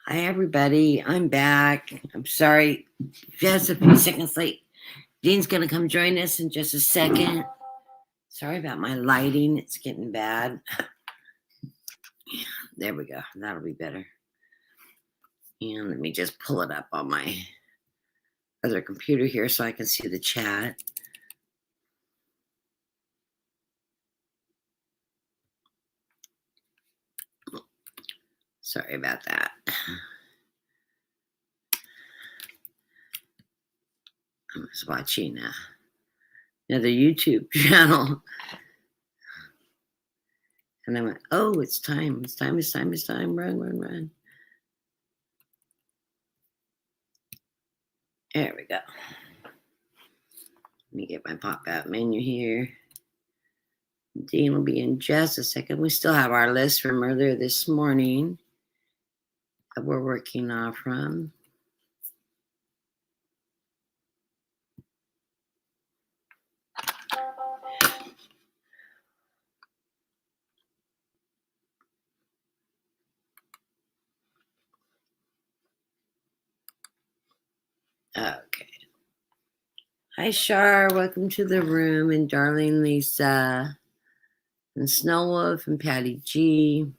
Hi, everybody. I'm back. I'm sorry, just a few seconds late. Dean's going to come join us in just a second. Sorry about my lighting. It's getting bad. There we go. That'll be better. And let me just pull it up on my other computer here so I can see the chat. Sorry about that. I was watching another YouTube channel. And I went, oh, it's time. It's time. It's time. It's time. Run, run, run. There we go. Let me get my pop-out menu here. Dean will be in just a second. We still have our list from earlier this morning that we're working off from. Okay. Hi, Shar. Welcome to the room. And Darling Lisa. And Snow Wolf and Patty G.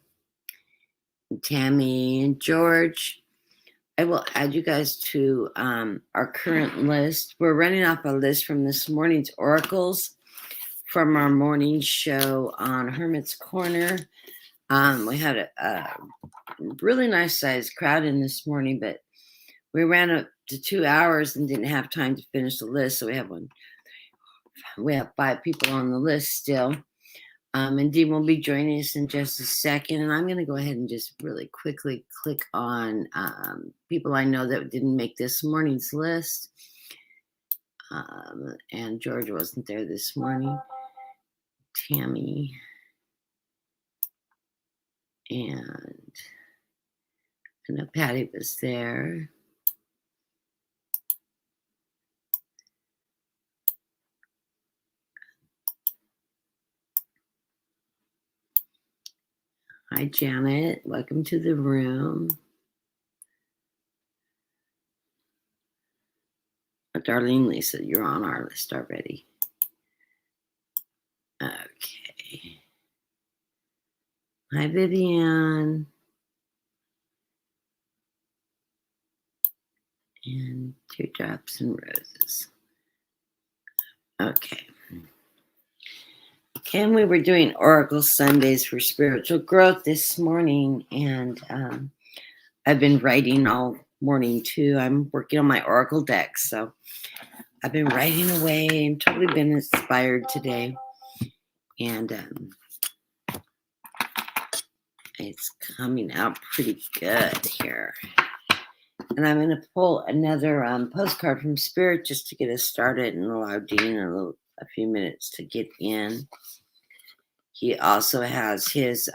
And Tammy and George. I will add you guys to our current list. We're running off a list from this morning's oracles from our morning show on Hermits Corner. We had a really nice sized crowd in this morning, but we ran up to 2 hours and didn't have time to finish the list. So we have 5 people on the list still. And Dean will be joining us in just a second. And I'm going to go ahead and just really quickly click on people I know that didn't make this morning's list. And George wasn't there this morning. Tammy. And I know Patty was there. Hi, Janet. Welcome to the room. Darlene Lisa, you're on our list already. Okay. Hi, Vivian. And Teardrops and Roses. Okay. And we were doing Oracle Sundays for spiritual growth this morning, and I've been writing all morning too. I'm working on my Oracle deck, so I've been writing away. I'm totally been inspired today, and it's coming out pretty good here. And I'm going to pull another postcard from Spirit just to get us started and allow Dean a few minutes to get in. He also has his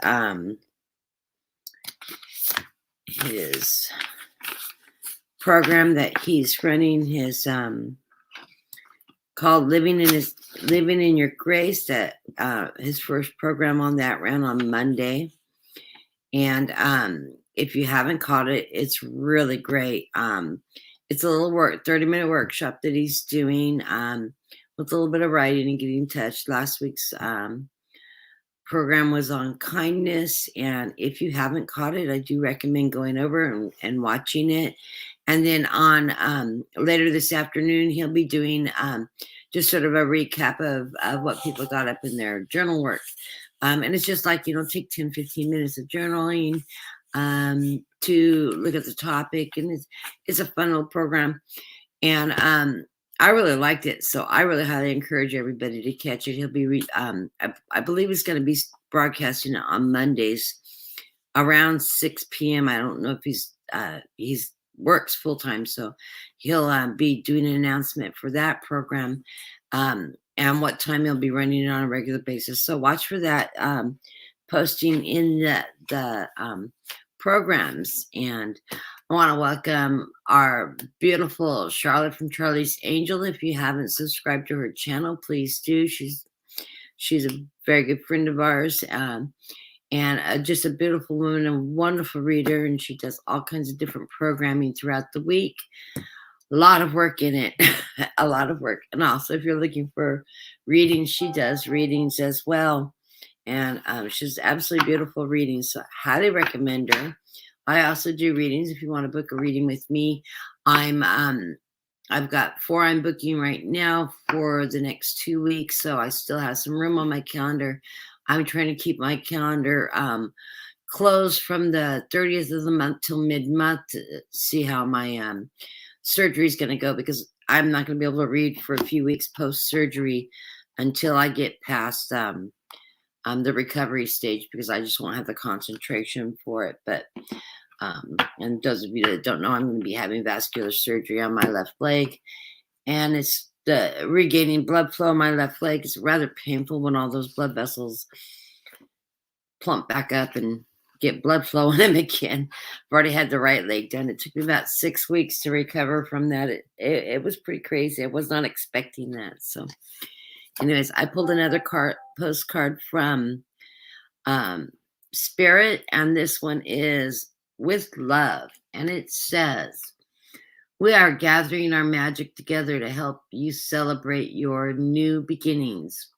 program that he's running, his called Living in Your Grace. That his first program on that ran on Monday, and if you haven't caught it, it's really great. It's a little 30-minute workshop that he's doing with a little bit of writing and getting in touch. Last week's program was on kindness, and if you haven't caught it, I do recommend going over and watching it. And then on later this afternoon, he'll be doing just sort of a recap of what people got up in their journal work. And it's just like, take 10-15 minutes of journaling to look at the topic, and it's a fun little program. And I really liked it, so I really highly encourage everybody to catch it. He'll be, I believe he's going to be broadcasting it on Mondays around 6 p.m. I don't know if he's works full time, so he'll be doing an announcement for that program and what time he'll be running it on a regular basis. So watch for that posting in the programs. And I want to welcome our beautiful Charlotte from Charlie's Angel. If you haven't subscribed to her channel, please do. She's a very good friend of ours. and just a beautiful woman, a wonderful reader, and she does all kinds of different programming throughout the week. A lot of work in it, a lot of work. And also, if you're looking for readings, she does readings as well. And she's absolutely beautiful readings, so I highly recommend her. I also do readings. If you want to book a reading with me, I've got 4 I'm booking right now for the next 2 weeks, so I still have some room on my calendar. I'm trying to keep my calendar closed from the 30th of the month till mid-month to see how my surgery is going to go, because I'm not going to be able to read for a few weeks post-surgery until I get past the recovery stage, because I just won't have the concentration for it. But and those of you that don't know, I'm going to be having vascular surgery on my left leg, and it's the regaining blood flow in my left leg. It's rather painful when all those blood vessels plump back up and get blood flow in them again. I've already had the right leg done. It took me about 6 weeks to recover from that. It was pretty crazy. I was not expecting that. So anyways, I pulled another postcard from Spirit, and this one is with love, and it says, we are gathering our magic together to help you celebrate your new beginnings.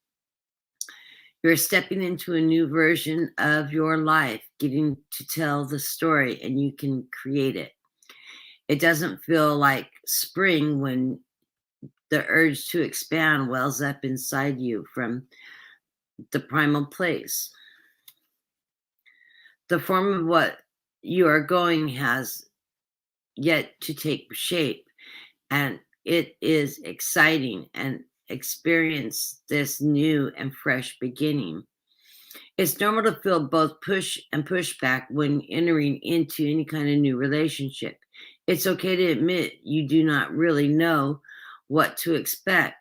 You're stepping into a new version of your life, getting to tell the story, and you can create it. It doesn't feel like spring when the urge to expand wells up inside you from the primal place. The form of what you are going has yet to take shape, and it is exciting and experience this new and fresh beginning. It's normal to feel both push and pushback when entering into any kind of new relationship. It's okay to admit you do not really know what to expect.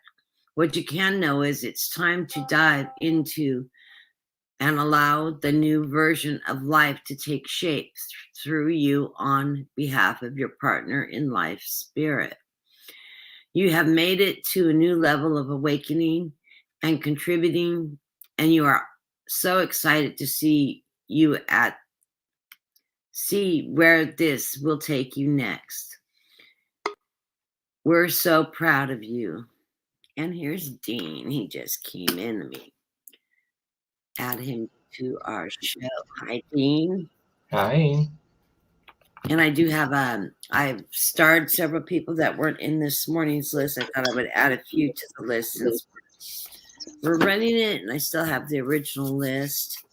What you can know is it's time to dive into and allow the new version of life to take shape through you on behalf of your partner in life, Spirit. You have made it to a new level of awakening and contributing, and you are so excited to see where this will take you next. We're so proud of you. And here's Dean. He just came in to me. Add him to our show. Hi, Dean. Hi. And I do have I've starred several people that weren't in this morning's list. I thought I would add a few to the list since we're running it, and I still have the original list.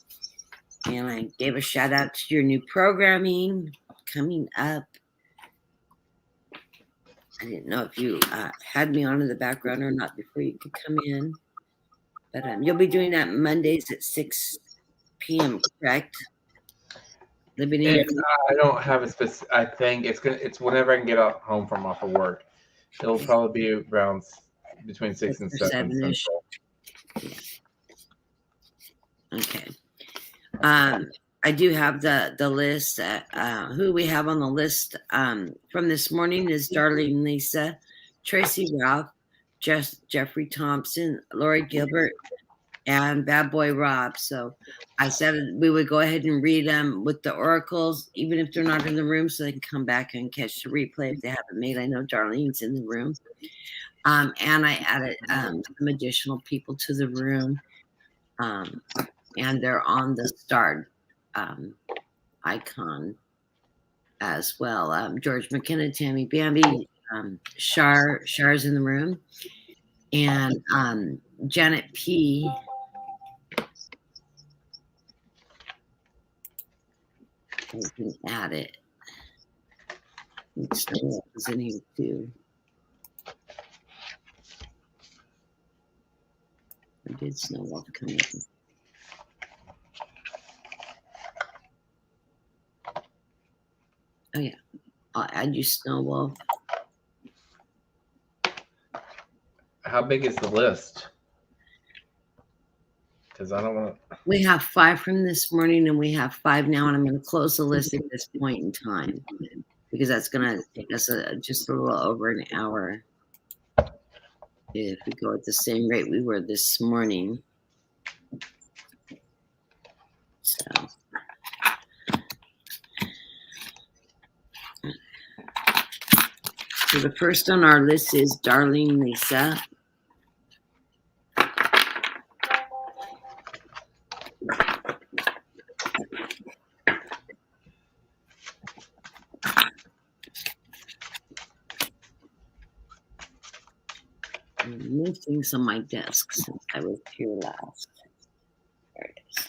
And I gave a shout out to your new programming coming up. I didn't know if you had me on in the background or not before you could come in. But you'll be doing that Mondays at 6 p.m., correct? I don't have a specific. I think it's whenever I can get home from off of work. It'll probably be around between 6 and 7 Central. Yeah. Okay. I do have the list. Who we have on the list from this morning is Darlene Lisa, Tracy Ralph, Jeffrey Thompson, Lori Gilbert, and Bad Boy Rob. So I said we would go ahead and read them with the oracles, even if they're not in the room, so they can come back and catch the replay if they haven't made. I know Darlene's in the room. And I added some additional people to the room. And they're on the starred icon as well. George McKenna, Tammy Bambi, Char's in the room, and Janet P. I can add it. Snowwolf is in here too. I did Snowwolf come in. Oh yeah, I'll add you, Snowwolf. How big is the list? Because I don't want to. We have 5 from this morning, and we have 5 now, and I'm going to close the list at this point in time because that's going to take us just a little over an hour if we go at the same rate we were this morning. So the first on our list is Darling Lisa. I'm moving things on my desk since I was here last. There it is.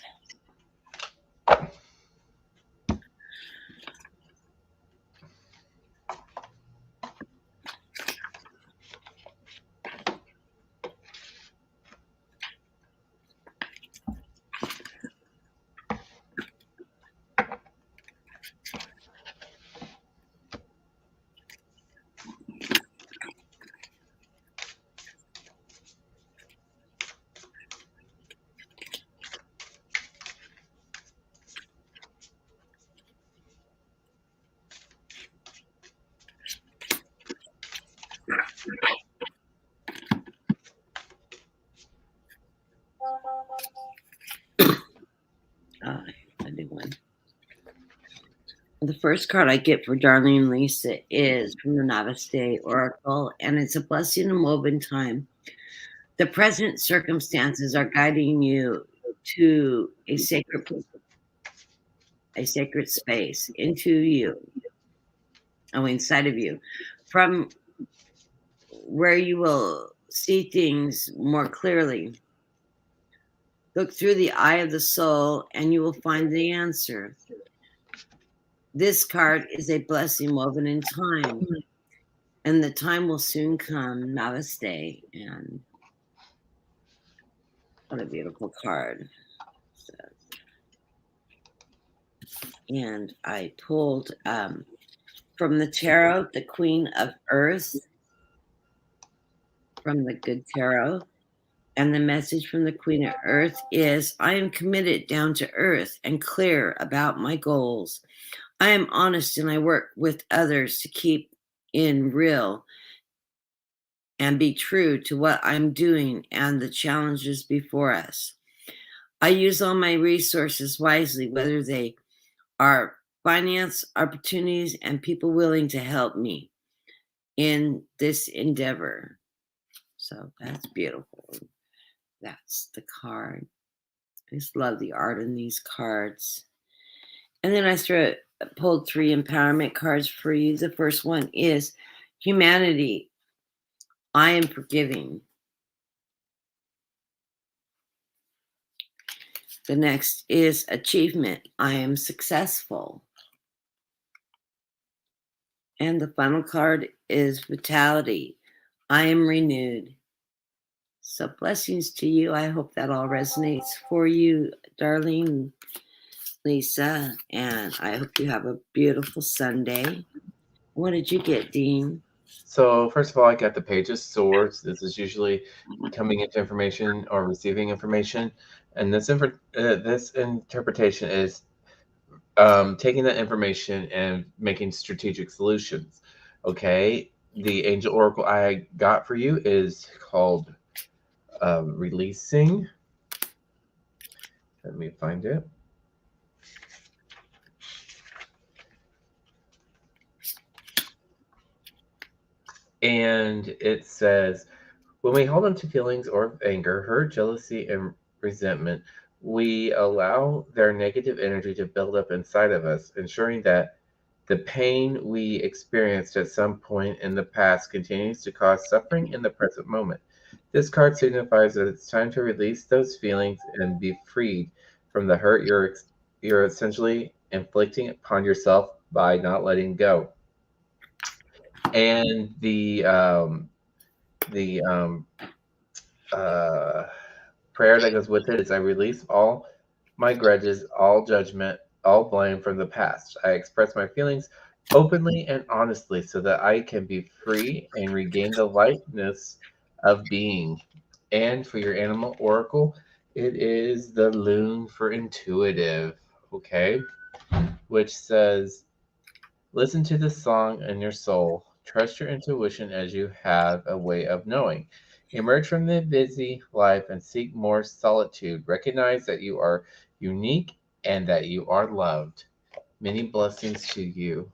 I did one. The first card I get for Darling Lisa is from the Navista Oracle, and it's a blessing and woven time. The present circumstances are guiding you to a sacred space into you, inside of you, from where you will see things more clearly. Look through the eye of the soul and you will find the answer. This card is a blessing woven in time, and the time will soon come. Namaste. And what a beautiful card. So, and I pulled from the Tarot, the Queen of Earth, from the Good Tarot. And the message from the Queen of Earth is, I am committed down to earth and clear about my goals. I am honest and I work with others to keep in real and be true to what I'm doing and the challenges before us. I use all my resources wisely, whether they are finance, opportunities, and people willing to help me in this endeavor. So that's beautiful. That's the card. I just love the art in these cards. And then I pulled 3 empowerment cards for you. The first one is humanity. I am forgiving. The next is achievement. I am successful. And the final card is vitality. I am renewed. So blessings to you. I hope that all resonates for you, darling Lisa. And I hope you have a beautiful Sunday. What did you get, Dean? So first of all, I got the Page of Swords. This is usually coming into information or receiving information. And this interpretation is taking that information and making strategic solutions. Okay. The Angel Oracle I got for you is called Releasing. Let me find it. And it says, when we hold on to feelings of anger, hurt, jealousy, and resentment, we allow their negative energy to build up inside of us, ensuring that the pain we experienced at some point in the past continues to cause suffering in the present moment. This card signifies that it's time to release those feelings and be freed from the hurt you're essentially inflicting upon yourself by not letting go. And the prayer that goes with it is, I release all my grudges, all judgment, all blame from the past. I express my feelings openly and honestly so that I can be free and regain the lightness of being. And for your animal oracle, it is the Loon for Intuitive, okay? Which says, listen to the song in your soul. Trust your intuition as you have a way of knowing. Emerge from the busy life and seek more solitude. Recognize that you are unique and that you are loved. Many blessings to you.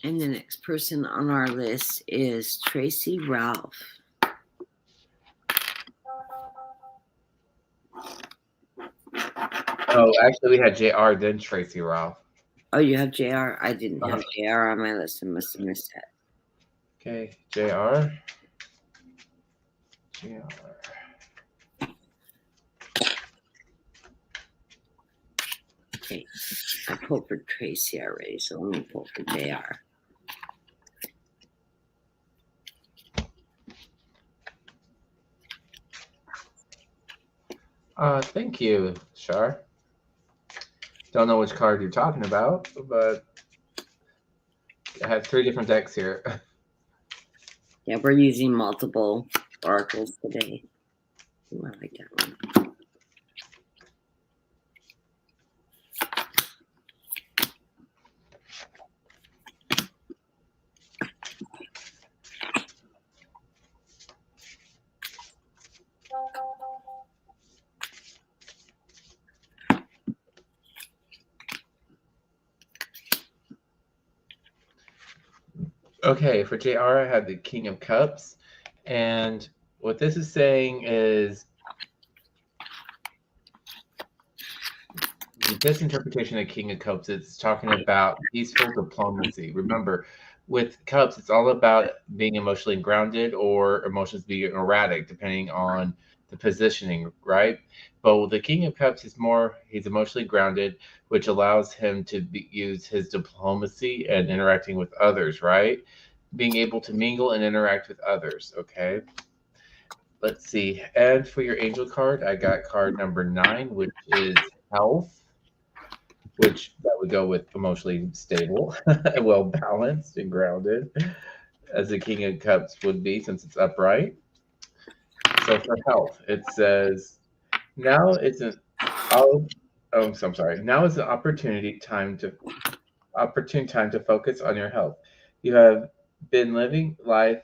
And the next person on our list is Tracy Ralph. Oh, actually, we had JR, then Tracy Ralph. Oh, you have JR? I didn't have JR on my list. I must have missed that. Okay, JR. Okay, I pulled for Tracy already, so let me pull for JR. Thank you, Shar. Don't know which card you're talking about, but I have 3 different decks here. Yeah, we're using multiple oracles today. Ooh, I like that one. Okay, for JR, I have the King of Cups. And what this is saying is this interpretation of King of Cups, it's talking about peaceful diplomacy. Remember, with cups, it's all about being emotionally grounded or emotions being erratic, depending on the positioning, right? But with the King of Cups, he's emotionally grounded, which allows him to use his diplomacy and interacting with others, right? Being able to mingle and interact with others, okay? Let's see. And for your angel card, I got card number 9, which is health, which that would go with emotionally stable, well balanced and grounded, as the King of Cups would be since it's upright. So for health, it says now it's an I'm sorry. Now is the opportune time to focus on your health. You have been living life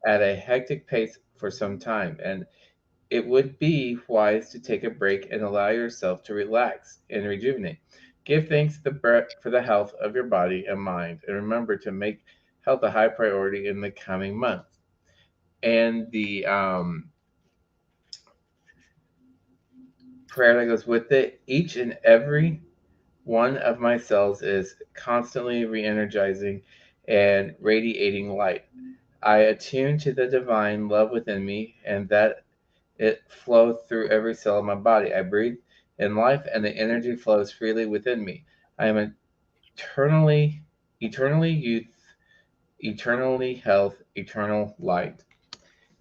at a hectic pace for some time, and it would be wise to take a break and allow yourself to relax and rejuvenate. Give thanks for the health of your body and mind, and remember to make health a high priority in the coming months. And the prayer that goes with it, each and every one of my cells is constantly re energizing and radiating light. I attune to the divine love within me, and that it flows through every cell of my body. I breathe in life, and the energy flows freely within me. I am eternally youth, eternally health, eternal light.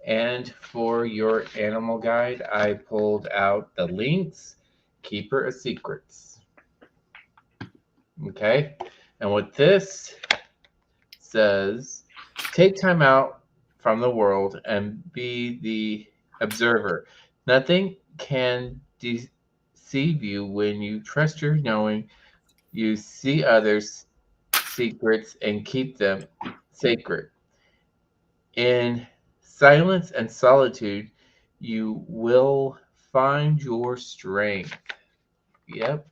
And for your animal guide, I pulled out the Lynx, Keeper of Secrets. Okay, and what this says, take time out from the world and be the observer. Nothing can deceive you when you trust your knowing. You see others' secrets and keep them sacred. In silence and solitude, you will find your strength. Yep.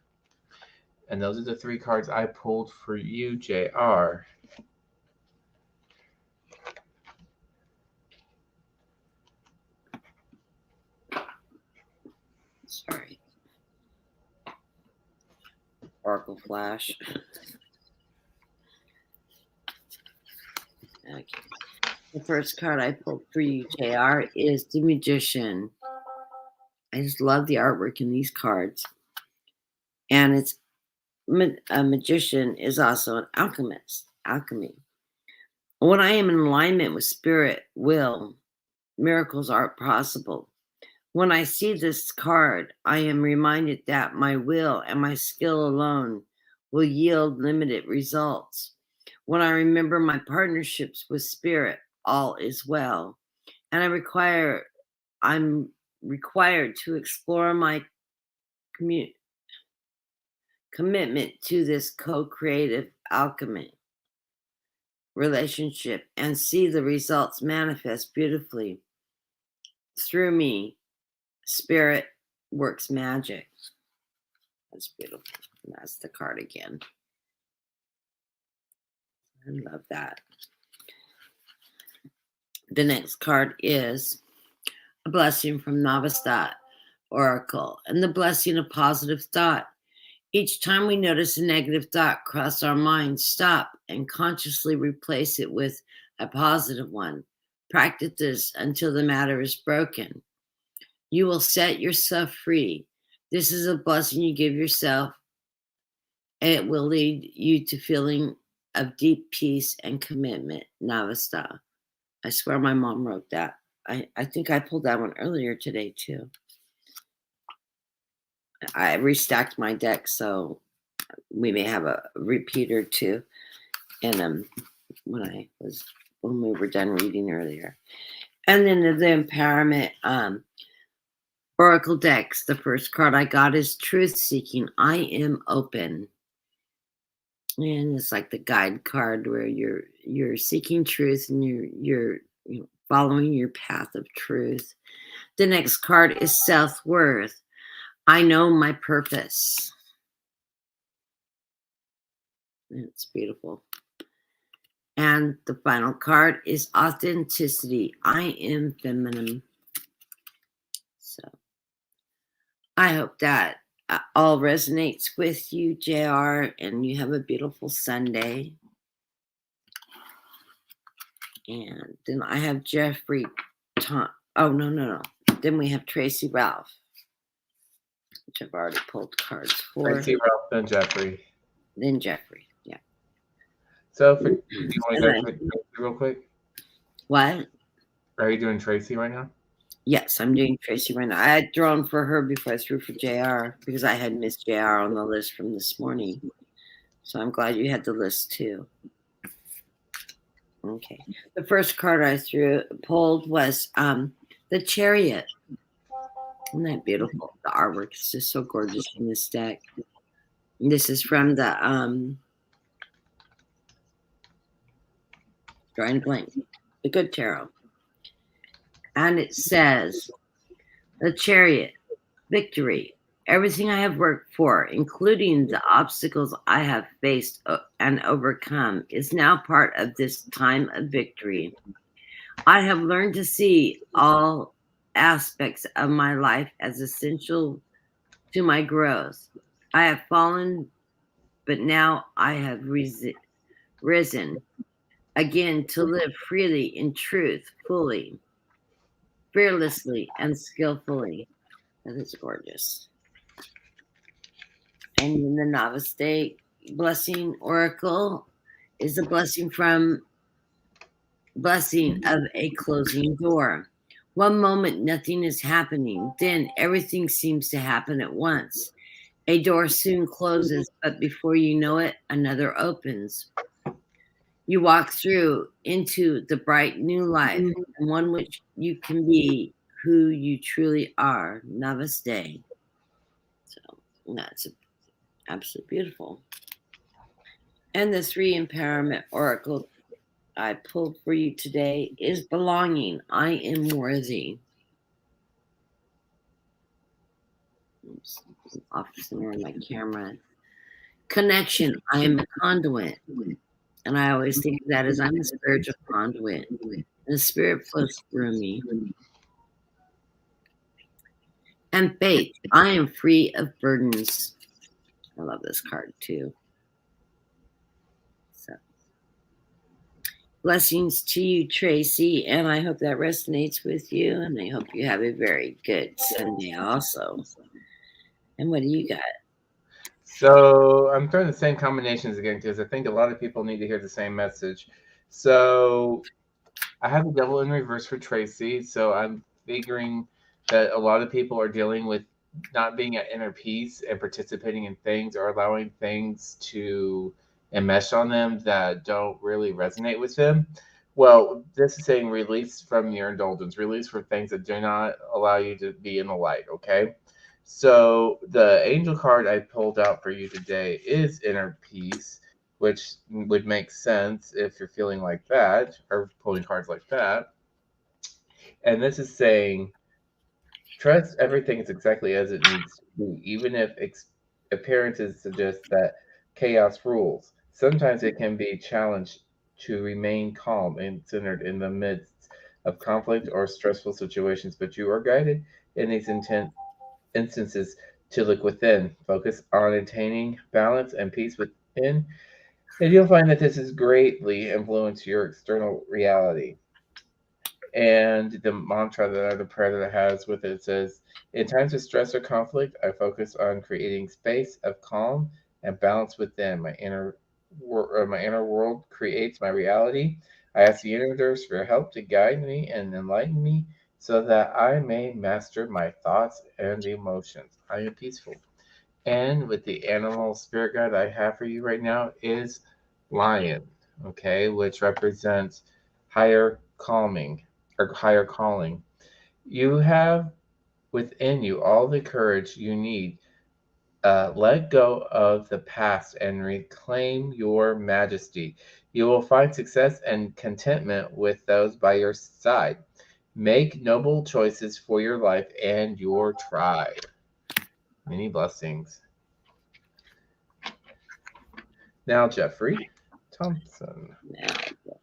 And those are the 3 cards I pulled for you, JR. Sorry. Oracle Flash. Okay. The first card I pulled for you, JR, is the Magician. I just love the artwork in these cards. And it's a magician is also an alchemy. When I am in alignment with spirit will, miracles are possible. When I see this card, I am reminded that my will and my skill alone will yield limited results. When I remember my partnerships with spirit, all is well. And I'm required to explore my commitment to this co-creative alchemy relationship and see the results manifest beautifully through me, spirit, works magic. That's beautiful. And that's the card again. I love that. The next card is a blessing from Navista Oracle, and the blessing of positive thought. Each time we notice a negative thought cross our mind, stop and consciously replace it with a positive one. Practice this until the matter is broken. You will set yourself free. This is a blessing you give yourself, and it will lead you to feeling of deep peace and commitment. Navista. I swear my mom wrote that. I think I pulled that one earlier today too. I restacked my deck, so we may have a repeat or two. And when we were done reading earlier. And then the empowerment Oracle decks, the first card I got is Truth Seeking. I am open. And it's like the guide card where you're seeking truth and you're following your path of truth. The next card is Self-Worth. I know my purpose. It's beautiful. And the final card is Authenticity. I am feminine. So I hope that all resonates with you, JR, and you have a beautiful Sunday. And then I have Jeffrey Oh, no. Then we have Tracy Ralph, which I've already pulled cards for. Tracy Ralph, then Jeffrey. Then Jeffrey, yeah. So, do you want to go through Tracy real quick? What? Are you doing Tracy right now? Yes, I'm doing Tracy right now. I had drawn for her before I threw for JR because I had missed JR on the list from this morning. So I'm glad you had the list too. Okay. The first card I pulled was the Chariot. Isn't that beautiful? The artwork is just so gorgeous in this deck. And this is from the drawing blank, the Good Tarot. And it says, the Chariot, victory. Everything I have worked for, including the obstacles I have faced and overcome, is now part of this time of victory. I have learned to see all aspects of my life as essential to my growth. I have fallen, but now I have risen again to live freely in truth, fully, fearlessly, and skillfully. That is gorgeous. And in the Novice Day Blessing Oracle is a blessing of a closing door. One moment, nothing is happening. Then everything seems to happen at once. A door soon closes, but before you know it, another opens. You walk through into the bright new life, and one which you can be who you truly are. Namaste. So that's absolutely beautiful. And the 3 empowerment oracle I pulled for you today is belonging. I am worthy. Oops, I'm off center my camera. Connection. I am a conduit. And I always think of that as I'm a spiritual conduit. And the spirit flows through me. And faith. I am free of burdens. I love this card too. So, blessings to you, Tracy. And I hope that resonates with you. And I hope you have a very good Sunday also. And what do you got? So I'm throwing the same combinations again because I think a lot of people need to hear the same message. So I have the Devil in reverse for Tracy. So I'm figuring that a lot of people are dealing with not being at inner peace and participating in things or allowing things to enmesh on them that don't really resonate with them. Well, this is saying release from your indulgence, release for things that do not allow you to be in the light, okay? So the angel card I pulled out for you today is inner peace, which would make sense if you're feeling like that or pulling cards like that. And this is saying Trust everything is exactly as it needs to be, even if appearances suggest that chaos rules. Sometimes it can be challenged to remain calm and centered in the midst of conflict or stressful situations, but you are guided in these instances to look within, focus on attaining balance and peace within, and you'll find that this has greatly influenced your external reality. And the mantra that the prayer that it has with it says, in times of stress or conflict, I focus on creating space of calm and balance within. My inner world creates my reality. I ask the universe for help to guide me and enlighten me so that I may master my thoughts and emotions. I am peaceful. And with the animal spirit guide I have for you right now is lion, okay, which represents higher calming or higher calling. You have within you all the courage you need. Let go of the past and reclaim your majesty. You will find success and contentment with those by your side. Make noble choices for your life and your tribe. Many blessings. Now, Jeffrey Thompson. Now, okay.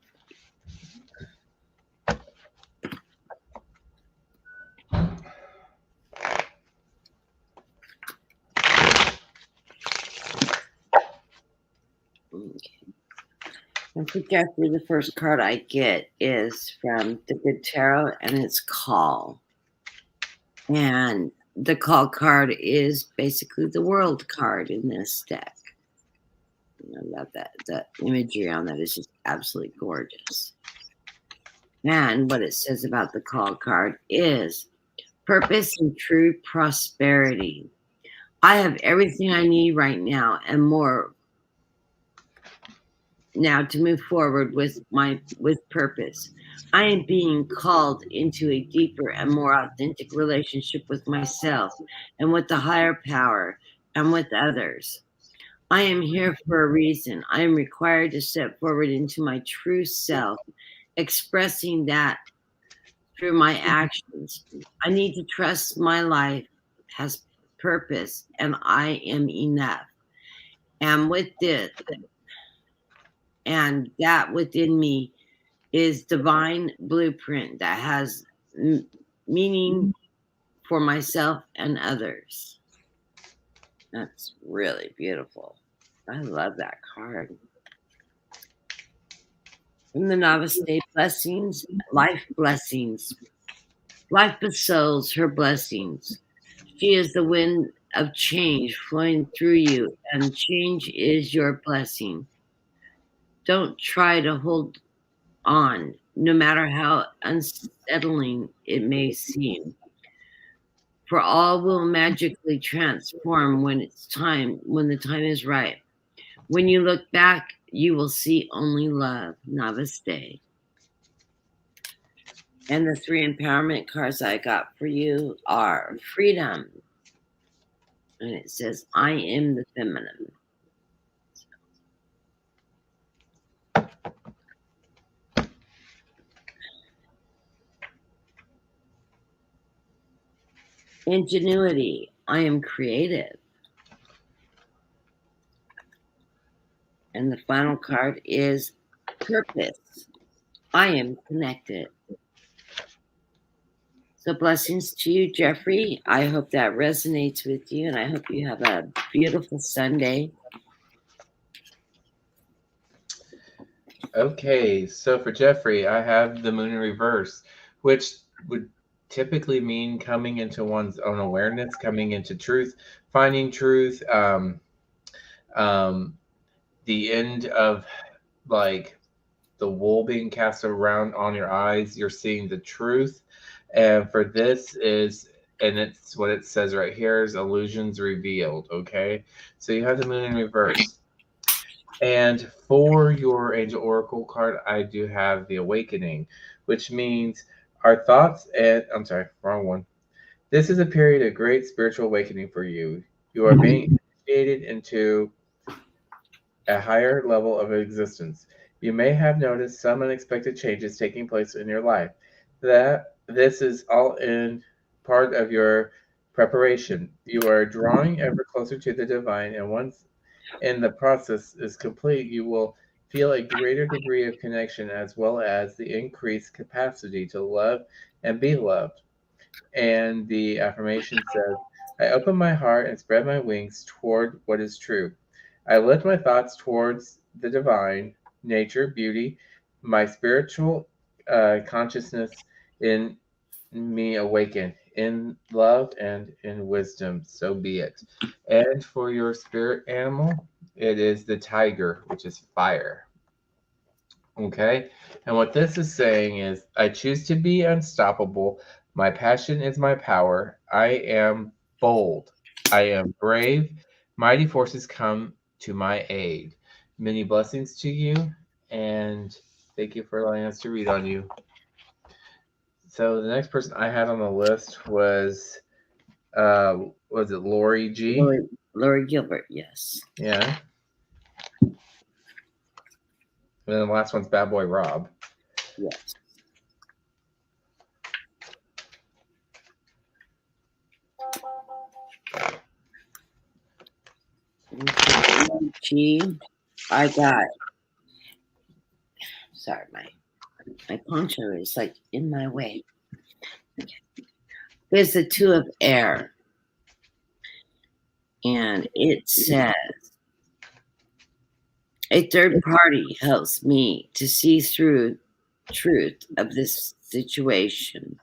And for Jeffrey, the first card I get is from the Good Tarot, and it's Call. And the Call card is basically the World card in this deck. I love that. The imagery on that is just absolutely gorgeous. And what it says about the Call card is purpose and true prosperity. I have everything I need right now and more now to move forward with purpose. I am being called into a deeper and more authentic relationship with myself and with the higher power and with others. I am here for a reason. I am required to step forward into my true self, expressing that through my actions. I need to trust my life has purpose and I am enough. And with this, and that within me is divine blueprint that has meaning for myself and others. That's really beautiful. I love that card. From the Navista blessings, life blessings. Life bestows her blessings. She is the wind of change flowing through you, and change is your blessing. Don't try to hold on, no matter how unsettling it may seem. For all will magically transform when the time is right. When you look back, you will see only love. Namaste. And the 3 empowerment cards I got for you are freedom. And it says, I am the feminine. Ingenuity. I am creative. And the final card is purpose. I am connected. So blessings to you, Jeffrey. I hope that resonates with you, and I hope you have a beautiful Sunday. Okay, so for Jeffrey, I have the moon in reverse, which would typically mean coming into one's own awareness, coming into truth, finding truth, um, the end of like the wool being cast around on your eyes, you're seeing the truth. And for this is, and it's what it says right here is illusions revealed. Okay, so you have the moon in reverse. And for your Angel Oracle card, I do have the Awakening, which means our thoughts and I'm sorry, wrong one. This is a period of great spiritual awakening for you. You are being initiated into a higher level of existence. You may have noticed some unexpected changes taking place in your life. That this is all in part of your preparation. You are drawing ever closer to the divine, and once in the process is complete, you will feel a greater degree of connection as well as the increased capacity to love and be loved. And the affirmation says, I open my heart and spread my wings toward what is true. I lift my thoughts towards the divine, nature, beauty, my spiritual consciousness in me awaken in love and in wisdom. So be it. And for your spirit animal, it is the tiger, which is fire. Okay. And what this is saying is, I choose to be unstoppable. My passion is my power. I am bold. I am brave. Mighty forces come to my aid. Many blessings to you. And thank you for allowing us to read on you. So the next person I had on the list was it Lori G? Lori Gilbert, yes. Yeah. And then the last one's Bad Boy Rob. Yes. G, I got. Sorry, my poncho is like in my way. Okay. There's the two of air, and it says a third party helps me to see through truth of this situation.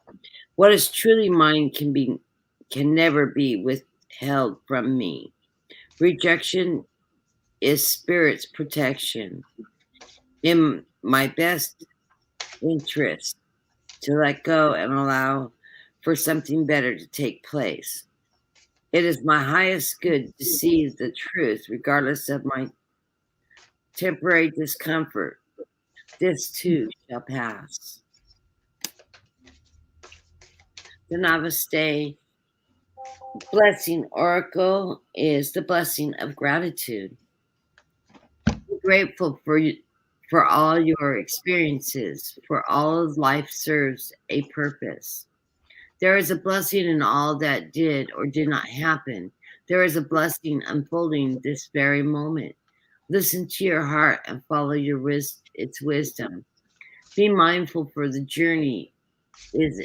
What is truly mine can never be withheld from me. Rejection is spirit's protection. In my best interest to let go and allow for something better to take place. It is my highest good to see the truth, regardless of my temporary discomfort. This too shall pass. The Navista blessing oracle is the blessing of gratitude. Be grateful for all your experiences, for all of life serves a purpose. There is a blessing in all that did or did not happen. There is a blessing unfolding this very moment. Listen to your heart and follow its wisdom. Be mindful, for the journey is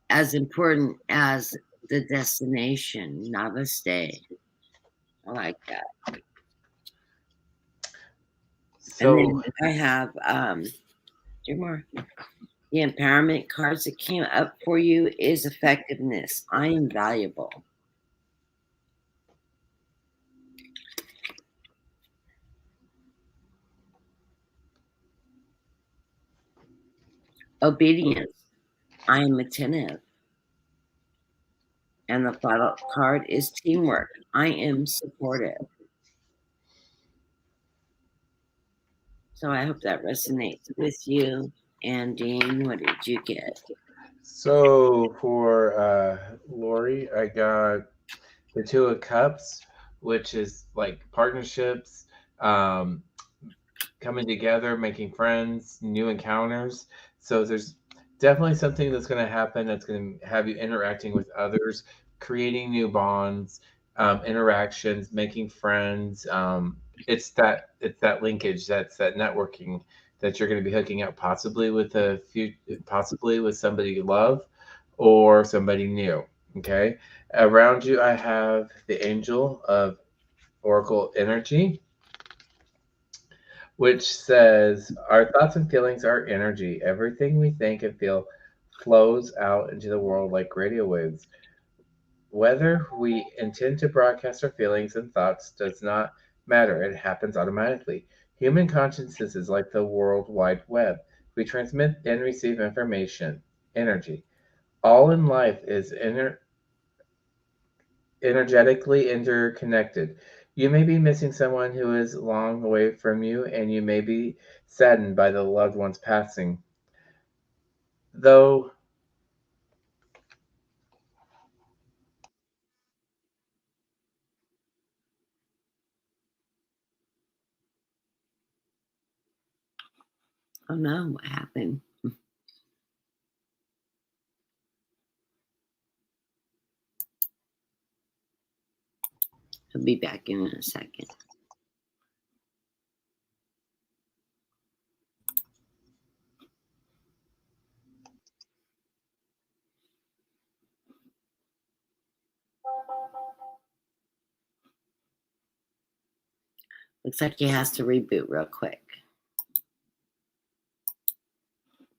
as important as the destination. Namaste. I like that. So And then I have two more. The empowerment cards that came up for you is effectiveness. I am valuable. Obedience. I am attentive. And the final card is teamwork. I am supportive. So I hope that resonates with you. And Dean, what did you get? So for Lori, I got the Two of Cups, which is like partnerships, um, coming together, making friends, new encounters. So there's definitely something that's going to happen that's going to have you interacting with others, creating new bonds, interactions, making friends. It's that linkage, that's that networking that you're going to be hooking up, possibly with possibly with somebody you love or somebody new. Okay, around you, I have the Angel of Oracle Energy, which says, our thoughts and feelings are energy. Everything we think and feel flows out into the world like radio waves. Whether we intend to broadcast our feelings and thoughts does not matter, it happens automatically. Human consciousness is like the World Wide Web. We transmit and receive information, energy. All in life is energetically interconnected. You may be missing someone who is long away from you, and you may be saddened by the loved one's passing. Though, Oh no, what happened? He'll be back in a second. Looks like he has to reboot real quick.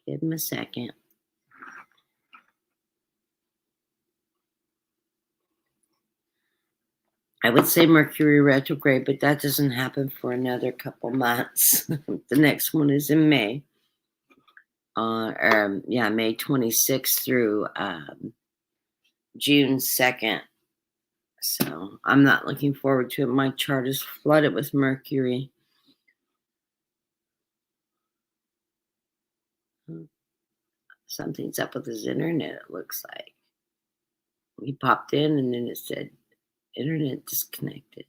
Give him a second. I would say Mercury retrograde, but that doesn't happen for another couple months. The next one is in May. May 26th through June 2nd. So I'm not looking forward to it. My chart is flooded with Mercury. Something's up with his internet, it looks like. He popped in and then it said internet disconnected.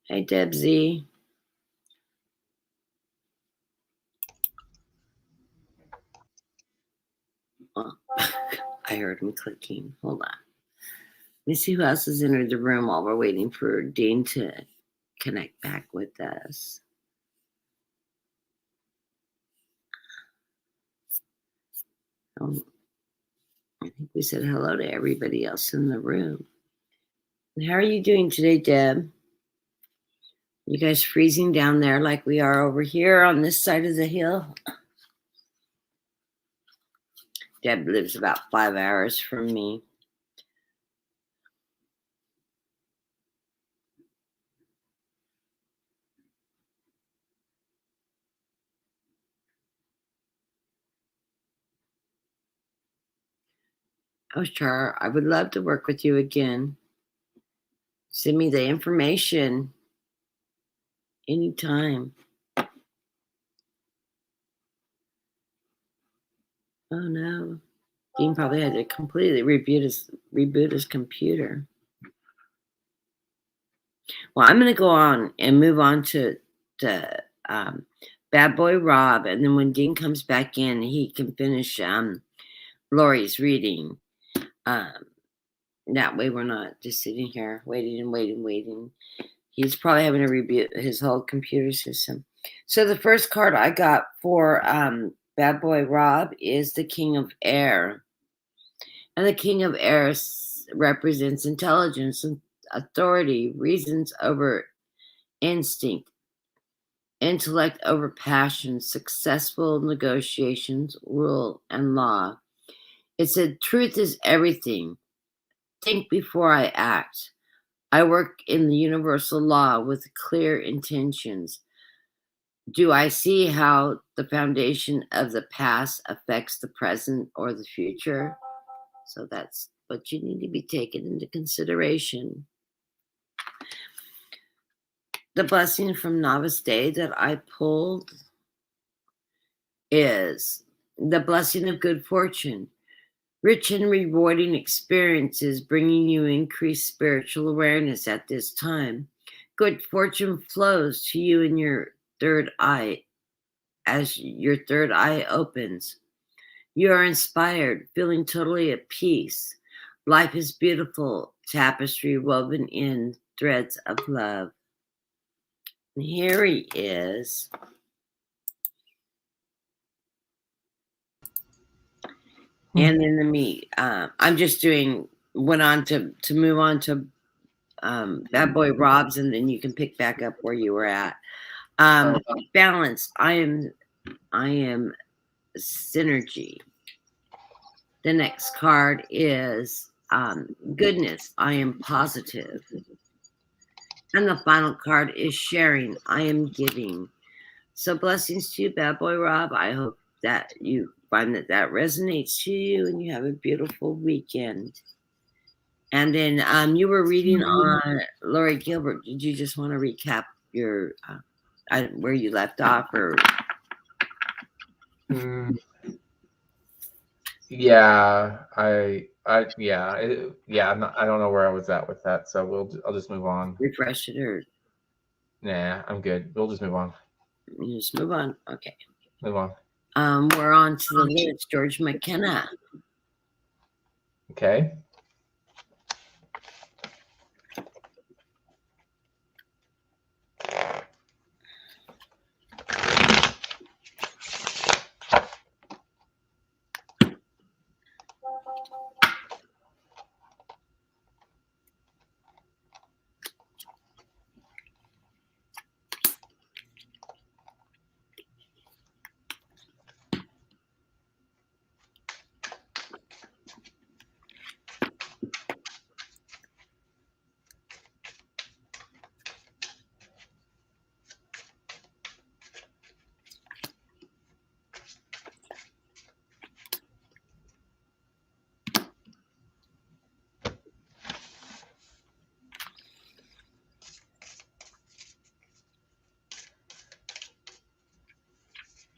Hey, Debsy. Oh, I heard him clicking. Hold on. Let me see who else has entered the room while we're waiting for Dean to connect back with us. I think we said hello to everybody else in the room. And how are you doing today, Deb? You guys freezing down there like we are over here on this side of the hill? Deb lives about 5 hours from me. Oh, Char, I would love to work with you again. Send me the information anytime. Oh, no. Dean probably had to completely reboot his computer. Well, I'm going to go on and move on to Bad Boy Rob. And then when Dean comes back in, he can finish Lori's reading. That way we're not just sitting here waiting. He's probably having to reboot his whole computer system. So the first card I got for Bad Boy Rob is the King of Air. And the King of Air represents intelligence and authority, reasons over instinct, intellect over passion, successful negotiations, rule, and law. It said, truth is everything. Think before I act. I work in the universal law with clear intentions. Do I see how the foundation of the past affects the present or the future? So that's what you need to be taken into consideration. The blessing from Navista that I pulled is the blessing of good fortune. Rich and rewarding experiences bringing you increased spiritual awareness at this time. Good fortune flows to you in your third eye as your third eye opens. You are inspired, feeling totally at peace. Life is beautiful, tapestry woven in threads of love. And here he is. And in the meat, I'm just went on to move on to Bad Boy Rob's, and then you can pick back up where you were at. Balance. I am synergy. The next card is goodness. I am positive. And the final card is sharing. I am giving. So blessings to you, Bad Boy Rob. I hope that you find that resonates to you and you have a beautiful weekend. And then you were reading on Lori Gilbert. Did you just want to recap your where you left off, or? Yeah, I don't know where I was at with that, so I'll just move on. Refresh it, or? Nah, I'm good. We'll just move on. You just move on. Okay. Move on. We're on to the lyrics, George McKenna. Okay.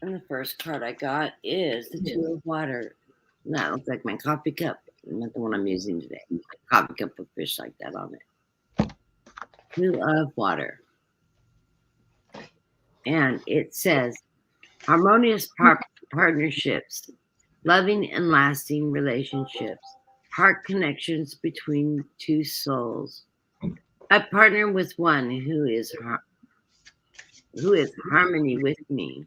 And the first card I got is the Two of Water. And that looks like my coffee cup. Not the one I'm using today. My coffee cup with fish like that on it. Two of Water. And it says, harmonious partnerships, loving and lasting relationships, heart connections between two souls. I partner with one who is harmony with me.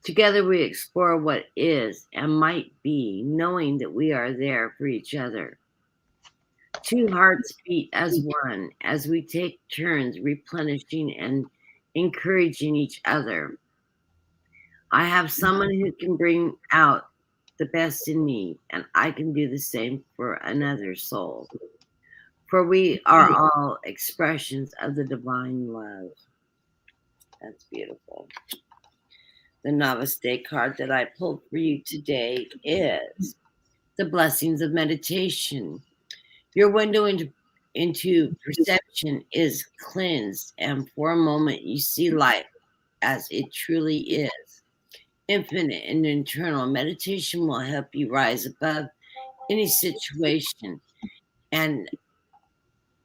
Together we explore what is and might be, knowing that we are there for each other. Two hearts beat as one as we take turns replenishing and encouraging each other. I have someone who can bring out the best in me, and I can do the same for another soul. For we are all expressions of the divine love. That's beautiful. The Navista card that I pulled for you today is the blessings of meditation. Your window into perception is cleansed, and for a moment you see life as it truly is. Infinite and internal meditation will help you rise above any situation and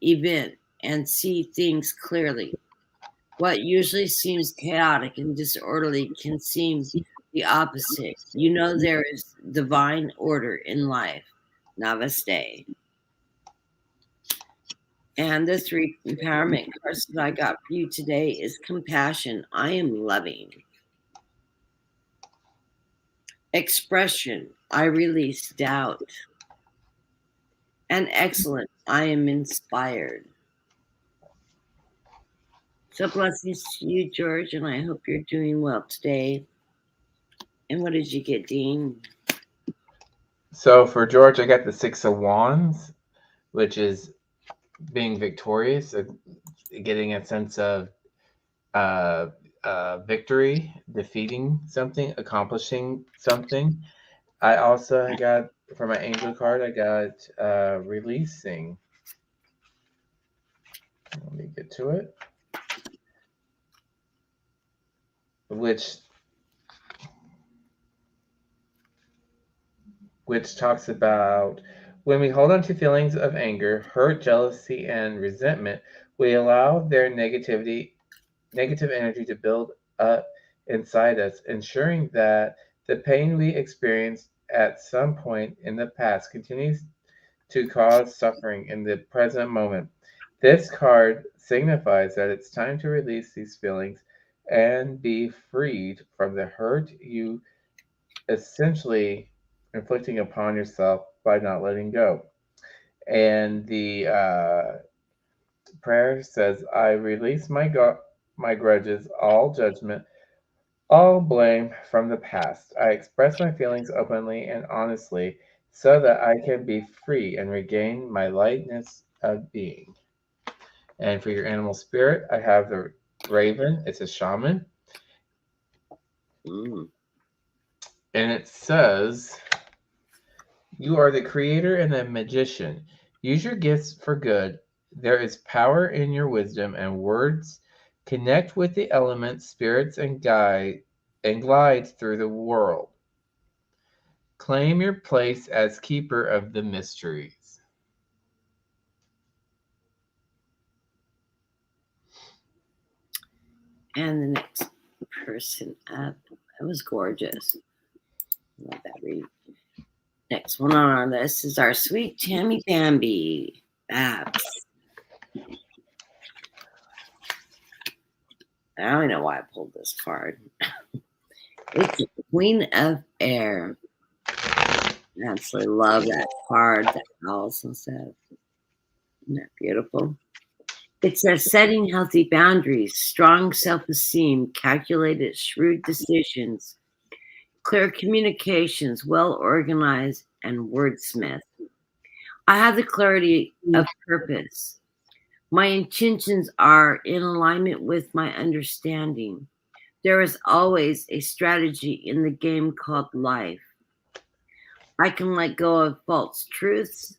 event and see things clearly. What usually seems chaotic and disorderly can seem the opposite. You know there is divine order in life. Namaste. And the three empowerment cards that I got for you today is compassion. I am loving. Expression. I release doubt. And excellent. I am inspired. So blessings to you, George, and I hope you're doing well today. And what did you get, Dean? So for George, I got the Six of Wands, which is being victorious, getting a sense of victory, defeating something, accomplishing something. I also got, for my angel card, I got releasing. Let me get to it. Which talks about when we hold on to feelings of anger, hurt, jealousy, and resentment, we allow their negative energy to build up inside us, ensuring that the pain we experienced at some point in the past continues to cause suffering in the present moment. This card signifies that it's time to release these feelings and be freed from the hurt you essentially inflicting upon yourself by not letting go. And the prayer says, I release my grudges, all judgment, all blame from the past. I express my feelings openly and honestly so that I can be free and regain my lightness of being. And for your animal spirit, I have the raven. It's a shaman. Mm. And it says, you are the creator and the magician. Use your gifts for good. There is power in your wisdom and words. Connect with the elements, spirits, and glide through the world. Claim your place as keeper of the mysteries. And the next person up. That was gorgeous. Love that read. Next one on our list is our sweet Tammy Bambi. Babs. I don't even know why I pulled this card. It's the Queen of Air. I absolutely love that card that Allison said. Isn't that beautiful? It says setting healthy boundaries, strong self-esteem, calculated, shrewd decisions, clear communications, well organized, and wordsmith. I have the clarity of purpose. My intentions are in alignment with my understanding. There is always a strategy in the game called life. I can let go of false truths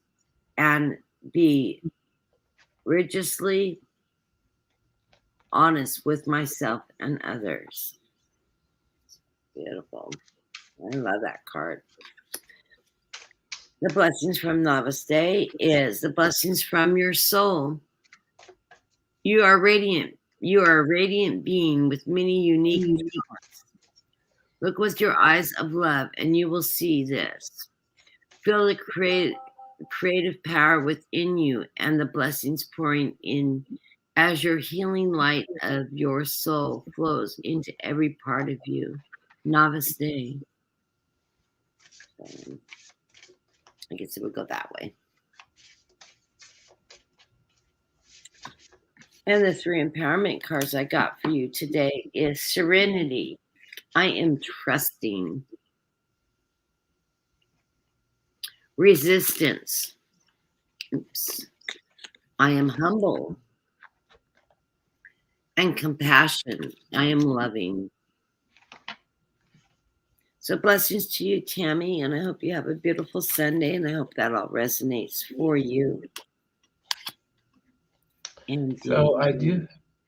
and be rigorously honest with myself and others. Beautiful. I love that card. The blessings from Navista is the blessings from your soul. You are radiant. You are a radiant being with many unique talents. Look with your eyes of love, and you will see this. Feel the creative power within you and the blessings pouring in as your healing light of your soul flows into every part of you. Namaste. I guess it would go that way. And the 3 empowerment cards I got for you today is Serenity. I am trusting. Resistance. Oops. I am humble. And compassion. I am loving. So blessings to you, Tammy, and I hope you have a beautiful Sunday, and I hope that all resonates for you. And So I do.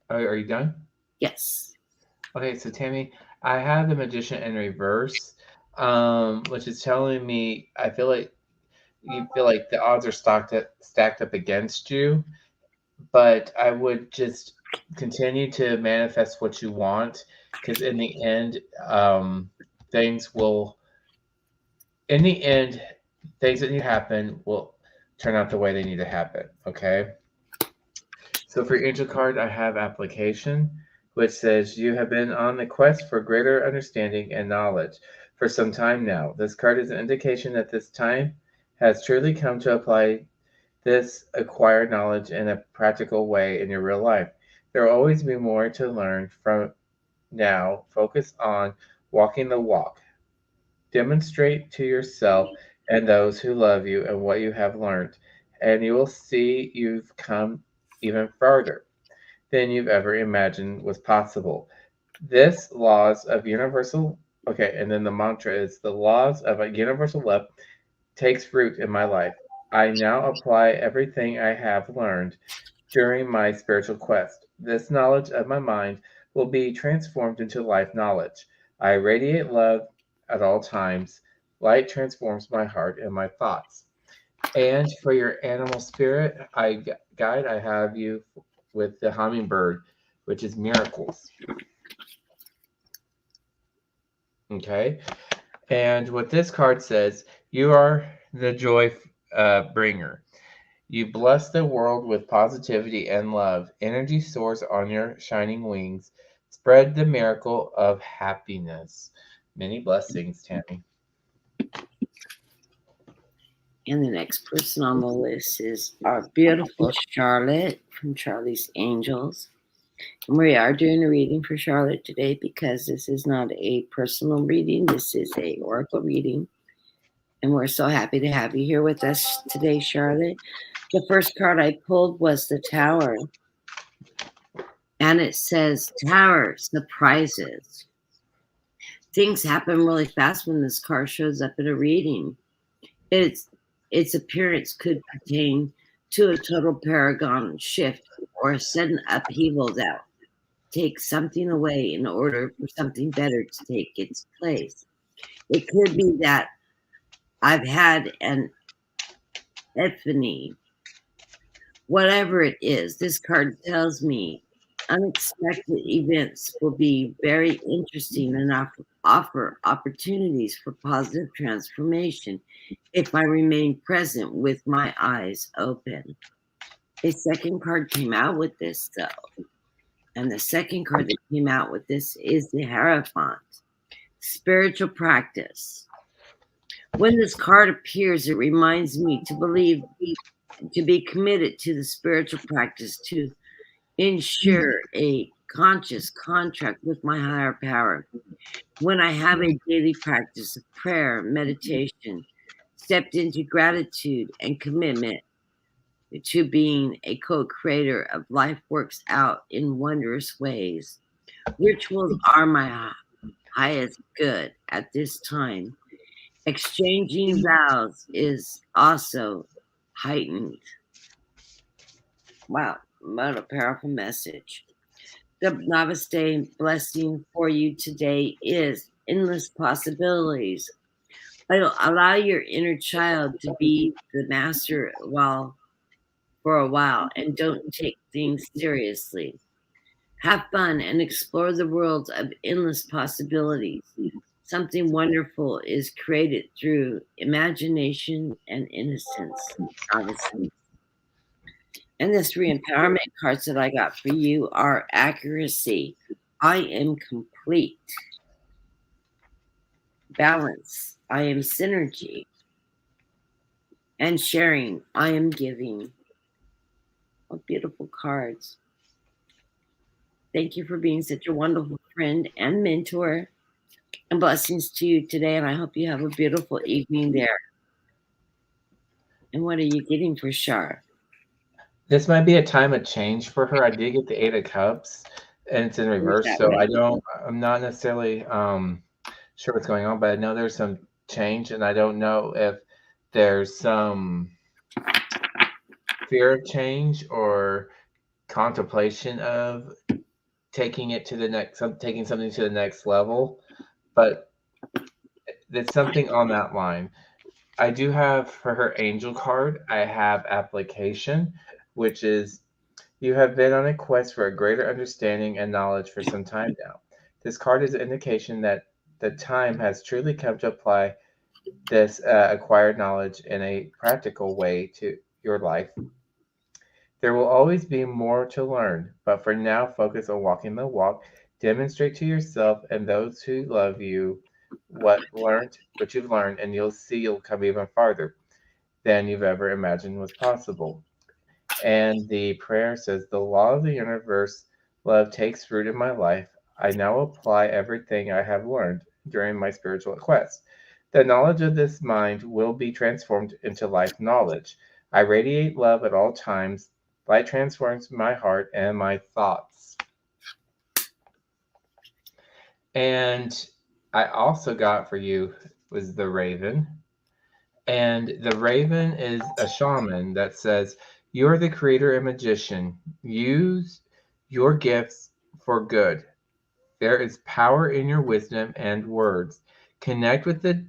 Are you done? Yes. Okay, so Tammy, I have the Magician in reverse, which is telling me I feel like you feel like the odds are stacked up against you, but I would just continue to manifest what you want, because in the end, things will. In the end, things that need to happen will turn out the way they need to happen. Okay. So for your angel card, I have application, which says you have been on the quest for greater understanding and knowledge for some time now. This card is an indication that this time has truly come to apply this acquired knowledge in a practical way in your real life. There will always be more to learn from now. Focus on walking the walk. Demonstrate to yourself and those who love you and what you have learned, and you will see you've come even farther than you've ever imagined was possible. This laws of universal okay, and then the mantra is the laws of a universal love takes root in my life. I now apply everything I have learned during my spiritual quest. This knowledge of my mind will be transformed into life knowledge. I radiate love at all times. Light transforms my heart and my thoughts. And for your animal spirit, guide, I have you with the hummingbird, which is miracles. Okay. And what this card says, you are the joy bringer. You bless the world with positivity and love. Energy soars on your shining wings. Spread the miracle of happiness. Many blessings, Tammy. And the next person on the list is our beautiful Charlotte from Charlie's Angels. And we are doing a reading for Charlotte today because this is not a personal reading. This is a oracle reading. And we're so happy to have you here with us today, Charlotte. The first card I pulled was the Tower. And it says, Tower, surprises. Things happen really fast when this card shows up in a reading. Its appearance could pertain to a total paragon shift or a sudden upheaval that takes something away in order for something better to take its place. It could be that I've had an epiphany. Whatever it is, this card tells me unexpected events will be very interesting and offer opportunities for positive transformation if I remain present with my eyes open. A second card came out with this, though. And the second card that came out with this is the Hierophant, spiritual practice. When this card appears, it reminds me to be committed to the spiritual practice to ensure a conscious contract with my higher power. When I have a daily practice of prayer, meditation, stepped into gratitude and commitment to being a co-creator of life works out in wondrous ways. Rituals are my highest good at this time. Exchanging vows is also heightened. Wow, what a powerful message. The Namaste blessing for you today is endless possibilities. Allow your inner child to be the master for a while, and don't take things seriously. Have fun and explore the world of endless possibilities. Something wonderful is created through imagination and innocence, obviously. And the three empowerment cards that I got for you are accuracy. I am complete. Balance. I am synergy. And sharing. I am giving. What beautiful cards. Thank you for being such a wonderful friend and mentor. And blessings to you today. And I hope you have a beautiful evening there. And what are you getting for Shar? This might be a time of change for her. I did get the Eight of Cups, and it's in reverse, so I'm not necessarily sure what's going on, but I know there's some change, and I don't know if there's some fear of change or contemplation of taking something to the next level, but there's something on that line. I do have for her angel card, I have application, which is you have been on a quest for a greater understanding and knowledge for some time now. This card is an indication that the time has truly come to apply this acquired knowledge in a practical way to your life. There will always be more to learn, but for now, focus on walking the walk. Demonstrate to yourself and those who love you what you've learned, and you'll see you'll come even farther than you've ever imagined was possible. And the prayer says, the law of the universe, love takes root in my life. I now apply everything I have learned during my spiritual quest. The knowledge of this mind will be transformed into life knowledge. I radiate love at all times. Light transforms my heart and my thoughts. And I also got for you was the raven. And the raven is a shaman that says, you are the creator and magician. Use your gifts for good. There is power in your wisdom and words. Connect with the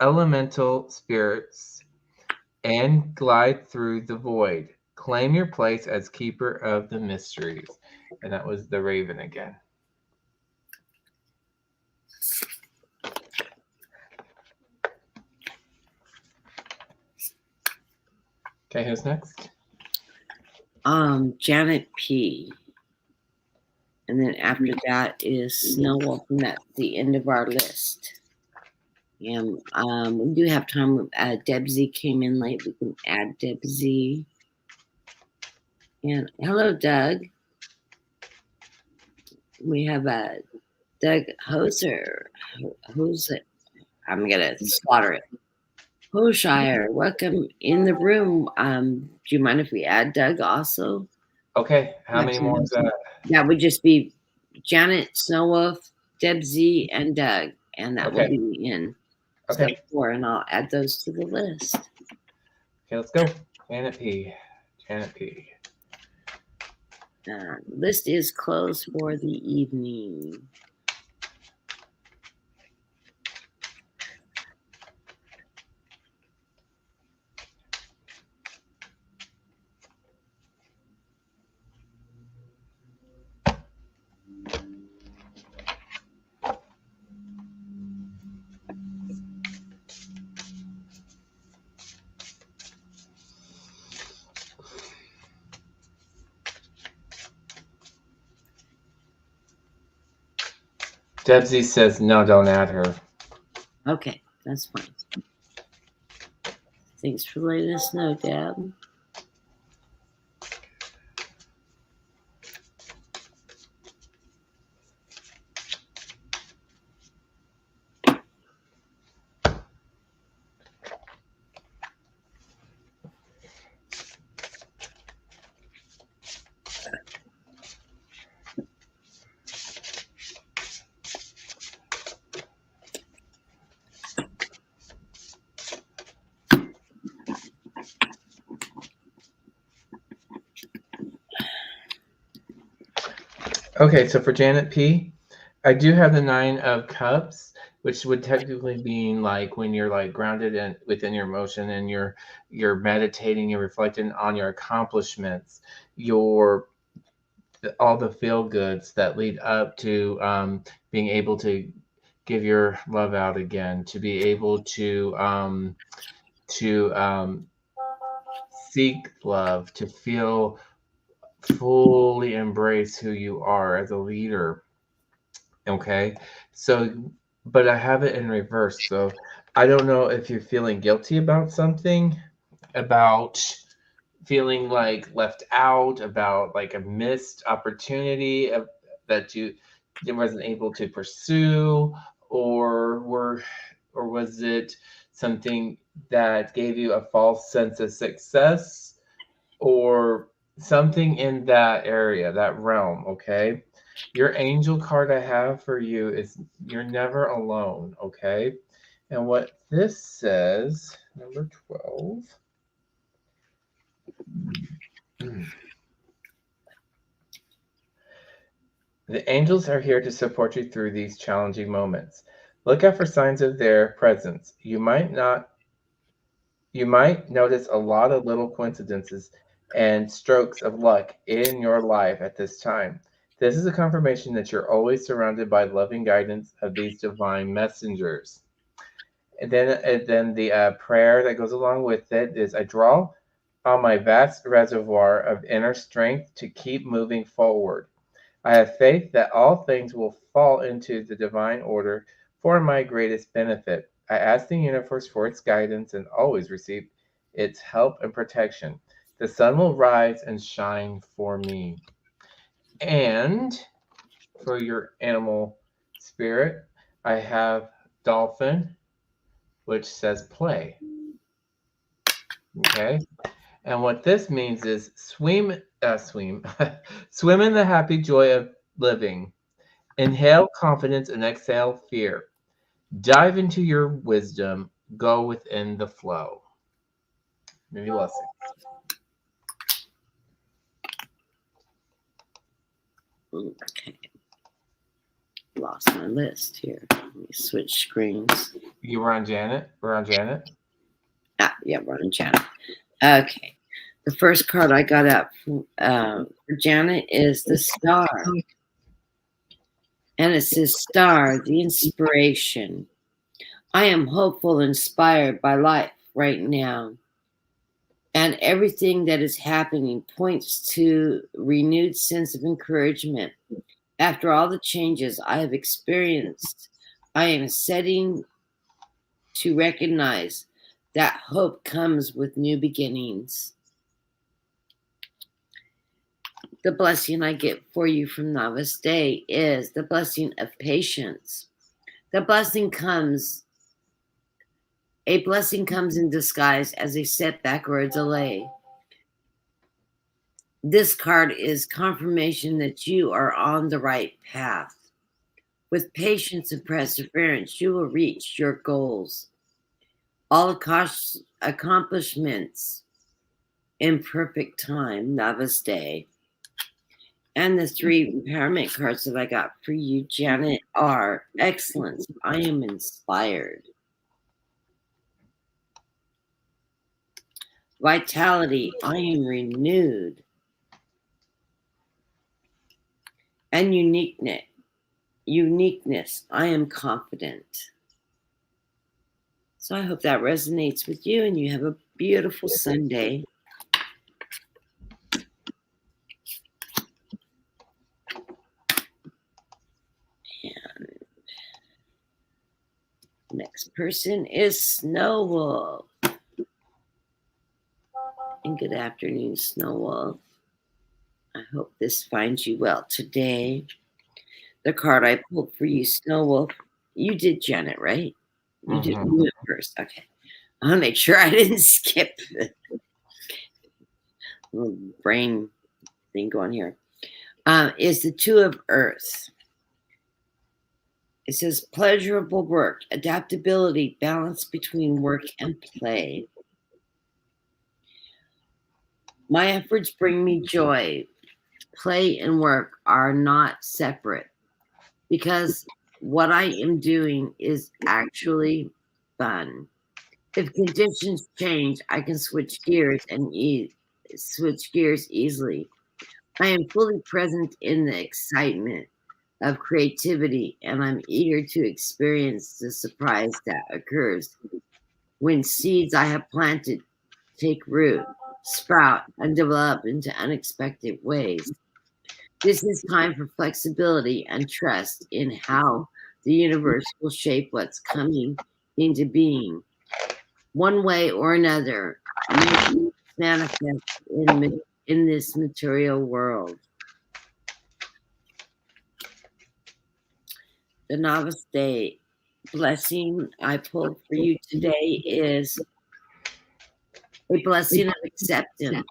elemental spirits and glide through the void. Claim your place as keeper of the mysteries. And that was the raven again. Okay, who's next? Janet P. And then after that is Snow Wolf, and that's the end of our list. And we do have time. Deb Z came in late. We can add Deb Z. And hello, Doug. We have Doug Hoser. Who's it? I'm going to slaughter it. Hoshire, welcome in the room. Do you mind if we add Doug also? Okay, how many more is that? That would just be Janet, Snow Wolf, Deb Z, and Doug. And that will be in step 4, and I'll add those to the list. Okay, let's go. Janet P. Janet P. List is closed for the evening. Debsy says, no, don't add her. Okay, that's fine. Thanks for letting us know, Deb. Okay, so for Janet P., I do have the 9 of Cups, which would technically mean like when you're like grounded and within your emotion and you're meditating, you're reflecting on your accomplishments, your all the feel goods that lead up to being able to give your love out again, to be able to seek love, to feel fully embrace who you are as a leader. Okay. So, but I have it in reverse. So I don't know if you're feeling guilty about something, about feeling like left out, about like a missed opportunity that you wasn't able to pursue, or or was it something that gave you a false sense of success, or something in that area, that realm, okay? Your angel card I have for you is you're never alone, okay? And what this says, number 12. The angels are here to support you through these challenging moments. Look out for signs of their presence. You might notice a lot of little coincidences and strokes of luck in your life at this time. This is a confirmation that you're always surrounded by loving guidance of these divine messengers. And then the prayer that goes along with it is I draw on my vast reservoir of inner strength to keep moving forward. I have faith that all things will fall into the divine order for my greatest benefit. I ask the universe for its guidance and always receive its help and protection. The sun will rise and shine for me. And for your animal spirit, I have dolphin, which says play. Okay. And what this means is swim in the happy joy of living. Inhale confidence and exhale fear. Dive into your wisdom. Go within the flow. Maybe blessings. Okay. Lost my list here. Let me switch screens. You were on Janet? We're on Janet? Yeah, we're on Janet. Okay. The first card I got up for Janet is the Star. And it says, Star, the inspiration. I am hopeful, inspired by life right now. And everything that is happening points to renewed sense of encouragement. After all the changes I have experienced, I am setting to recognize that hope comes with new beginnings. The blessing I get for you from Navista is the blessing of patience. The blessing comes, a blessing comes in disguise as a setback or a delay. This card is confirmation that you are on the right path. With patience and perseverance, you will reach your goals. All accomplishments in perfect time, Navista. And the 3 empowerment cards that I got for you, Janet, are excellence. I am inspired. Vitality. I am renewed. And uniqueness. I am confident. So I hope that resonates with you and you have a beautiful Sunday. And next person is Snow Wolf. And good afternoon, Snow Wolf. I hope this finds you well today. The card I pulled for you, Snow Wolf, you did Janet, right? You did it first. Okay. I'll make sure I didn't skip the little brain thing going here. Is the 2 of Earth. It says pleasurable work, adaptability, balance between work and play. My efforts bring me joy. Play and work are not separate. because what I am doing is actually fun. If conditions change, I can switch gears easily. I am fully present in the excitement of creativity, and I'm eager to experience the surprise that occurs when seeds I have planted take root, sprout, and develop into unexpected ways. This is time for flexibility and trust in how the universe will shape what's coming into being. One way or another, manifest in this material world. The novice day blessing I pulled for you today is a blessing of acceptance.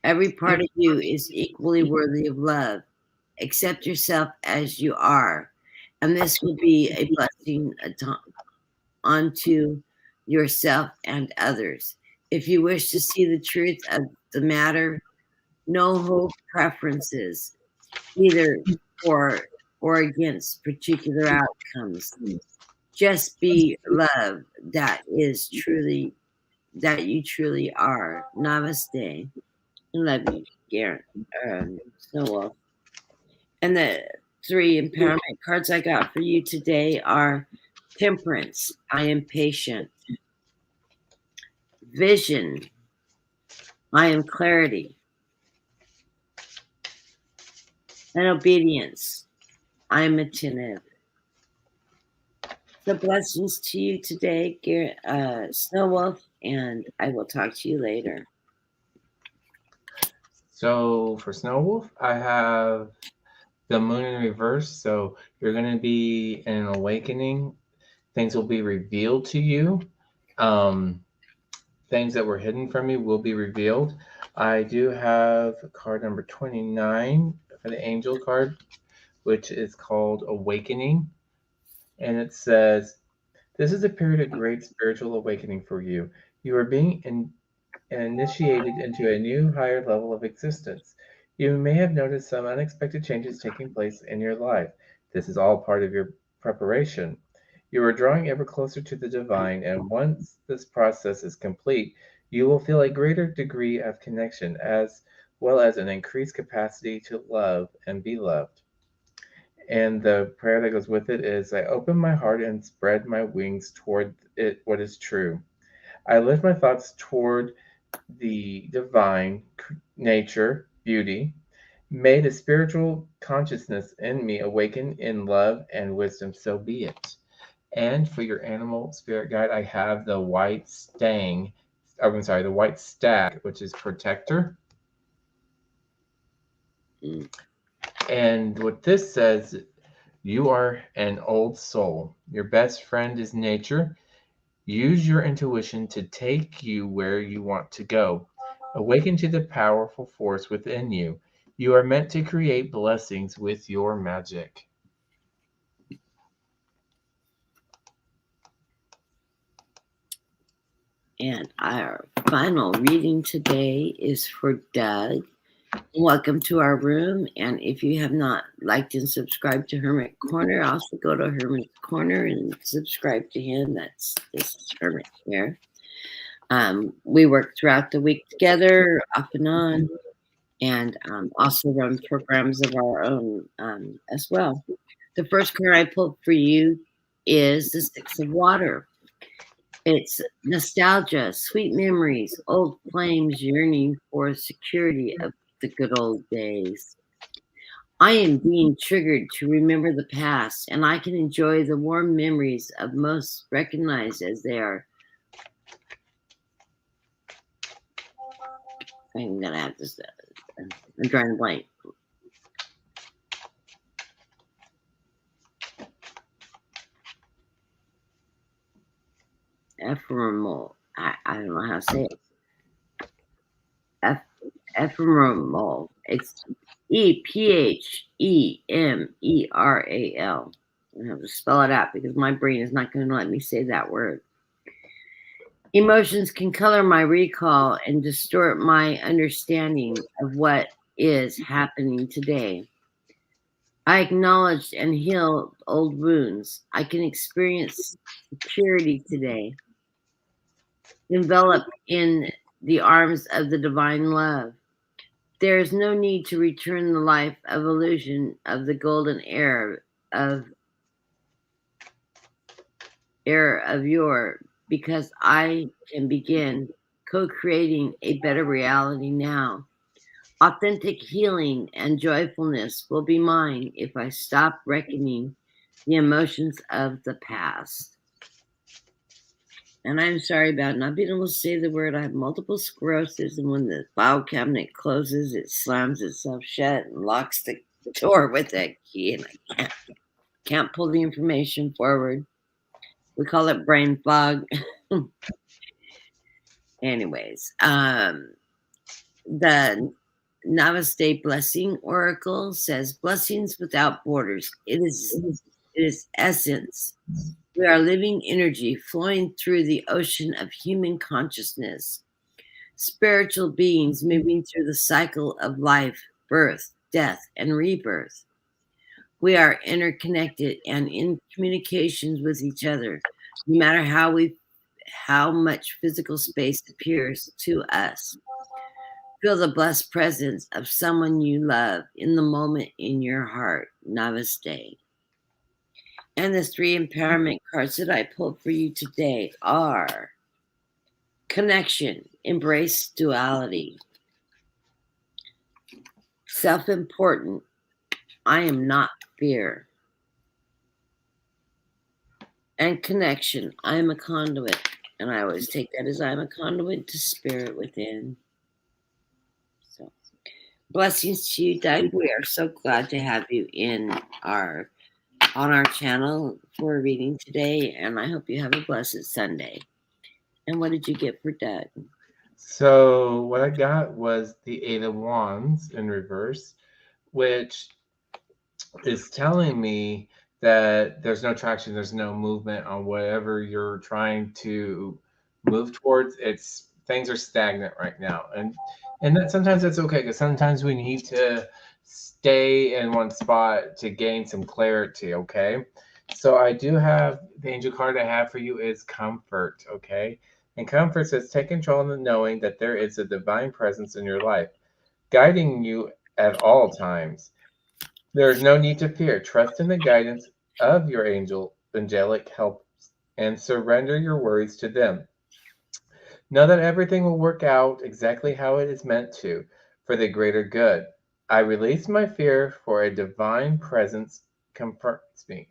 Every part of you is equally worthy of love. Accept yourself as you are. And this will be a blessing onto yourself and others. If you wish to see the truth of the matter, no hold preferences, either for or against particular outcomes. Just be love that you truly are. Namaste. Love you, Garrett. Snowwolf. And the 3 empowerment cards I got for you today are Temperance. I am patient. Vision. I am clarity. And obedience. I am attentive. So blessings to you today, Garrett, Snowwolf, and I will talk to you later. So for Snowwolf, I have the moon in reverse. So you're going to be in an awakening. Things will be revealed to you. Things that were hidden from you will be revealed. I do have card number 29 for the angel card, which is called Awakening. And it says, this is a period of great spiritual awakening for you. You are being initiated into a new, higher level of existence. You may have noticed some unexpected changes taking place in your life. This is all part of your preparation. You are drawing ever closer to the divine, and once this process is complete, you will feel a greater degree of connection as well as an increased capacity to love and be loved. And the prayer that goes with it is, I open my heart and spread my wings toward it, what is true. I lift my thoughts toward the divine nature, beauty. May the spiritual consciousness in me awaken in love and wisdom, so be it. And for your animal spirit guide, I have the white the white stag, which is protector. And what this says, you are an old soul. Your best friend is nature. Use your intuition to take you where you want to go. Awaken to the powerful force within you. You are meant to create blessings with your magic. And our final reading today is for Doug. Welcome to our room. And if you have not liked and subscribed to Hermit Corner, also go to Hermit Corner and subscribe to him. That's this Hermit here. We work throughout the week together, off and on, and also run programs of our own as well. The first card I pulled for you is the Six of Water. It's nostalgia, sweet memories, old flames yearning for security of the good old days. I am being triggered to remember the past, and I can enjoy the warm memories of most recognized as they are. I'm gonna have to. I'm drawing a blank. Ephemeral. I don't know how to say it. Ephemeral. It's EPHEMERAL. I have to spell it out because my brain is not going to let me say that word. Emotions can color my recall and distort my understanding of what is happening today. I acknowledge and heal old wounds. I can experience purity today, enveloped in the arms of the divine love. There is no need to return the life of illusion of the golden era of yore, because I can begin co-creating a better reality now. Authentic healing and joyfulness will be mine if I stop reckoning the emotions of the past. And I'm sorry about not being able to say the word. I have multiple sclerosis, and when the file cabinet closes, it slams itself shut and locks the door with a key, and I can't pull the information forward. We call it brain fog. Anyways, the Navista Blessing Oracle says, blessings without borders. It is essence. We are living energy flowing through the ocean of human consciousness. Spiritual beings moving through the cycle of life, birth, death, and rebirth. We are interconnected and in communications with each other, no matter how much physical space appears to us. Feel the blessed presence of someone you love in the moment in your heart. Namaste. And the 3 empowerment cards that I pulled for you today are connection, embrace duality, self-important, I am not fear, and connection, I am a conduit. And I always take that as I'm a conduit to spirit within. So, blessings to you, Doug. We are so glad to have you on our channel for a reading today, and I hope you have a blessed Sunday. And what did you get for Doug? So what I got was the 8 of Wands in reverse, which is telling me that there's no traction, there's no movement on whatever you're trying to move towards. Things are stagnant right now, and that sometimes that's okay, because sometimes we need to stay in one spot to gain some clarity. Okay, so I do have the angel card I have for you is comfort. Okay, and comfort says take control in the knowing that there is a divine presence in your life, guiding you at all times. There is no need to fear. Trust in the guidance of your angelic help, and surrender your worries to them. Know that everything will work out exactly how it is meant to, for the greater good. I release my fear, for a divine presence comforts me.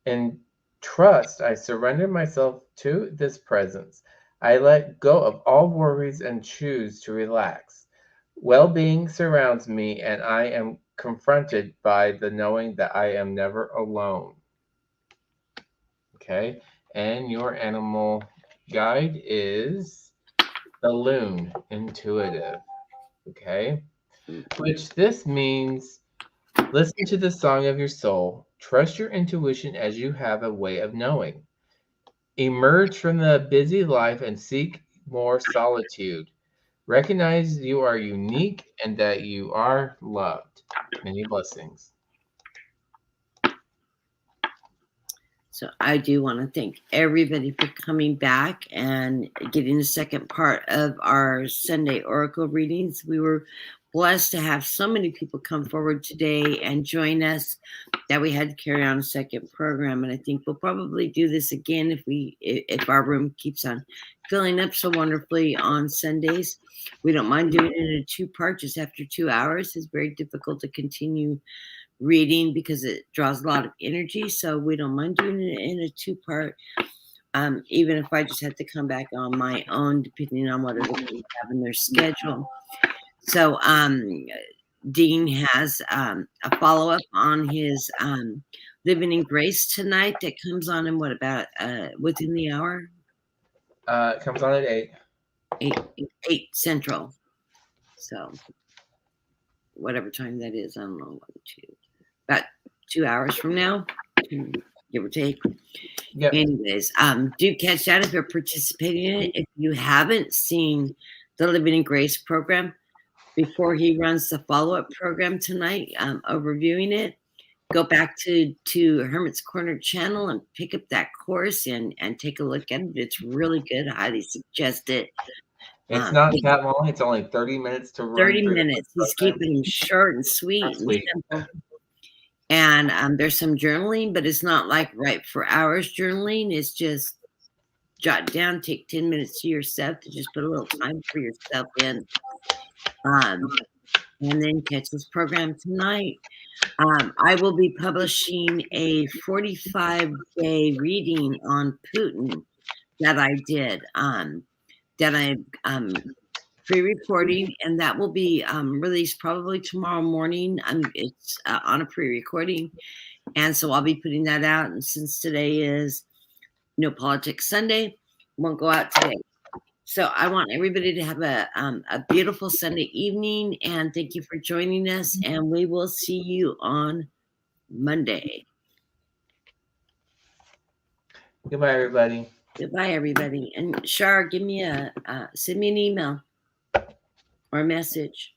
In trust, I surrender myself to this presence. I let go of all worries and choose to relax. Well-being surrounds me, and I am confronted by the knowing that I am never alone. Okay, and your animal guide is the loon, intuitive. Okay, which this means listen to the song of your soul, trust your intuition as you have a way of knowing. Emerge from the busy life and seek more solitude. Recognize you are unique and that you are loved. Many blessings. So I do want to thank everybody for coming back and getting the second part of our Sunday Oracle readings. We were blessed to have so many people come forward today and join us that we had to carry on a second program. And I think we'll probably do this again if our room keeps on filling up so wonderfully on Sundays. We don't mind doing it in a 2-part, just after 2 hours. It's very difficult to continue reading because it draws a lot of energy, so we don't mind doing it in a 2-part, even if I just have to come back on my own, depending on what everybody have in their schedule. So Dean has a follow-up on his Living in Grace tonight that comes on in what about within the hour? It comes on at 8. 8 Central. So whatever time that is, I don't know, 1, 2, about 2 hours from now, give or take. Yep. Anyways, do catch that if you're participating in it. If you haven't seen the Living in Grace program before he runs the follow-up program tonight, overviewing it, go back to Hermit's Corner channel and pick up that course and take a look at it. It's really good. I highly suggest it. It's not that long. It's only 30 minutes to run 30 through. minutes. He's keeping them short and sweet and simple. And there's some journaling, but it's not like right for hours journaling. It's just jot down, take 10 minutes to yourself to just put a little time for yourself in. And then catch this program tonight. I will be publishing a 45-day reading on Putin that I did, that I'm pre-recording, and that will be released probably tomorrow morning. It's on a pre-recording, and so I'll be putting that out. And since today is No Politics Sunday, won't go out today. So I want everybody to have a beautiful Sunday evening, and thank you for joining us, and we will see you on Monday. Goodbye, everybody. Goodbye, everybody. And Shar, give me send me an email or a message.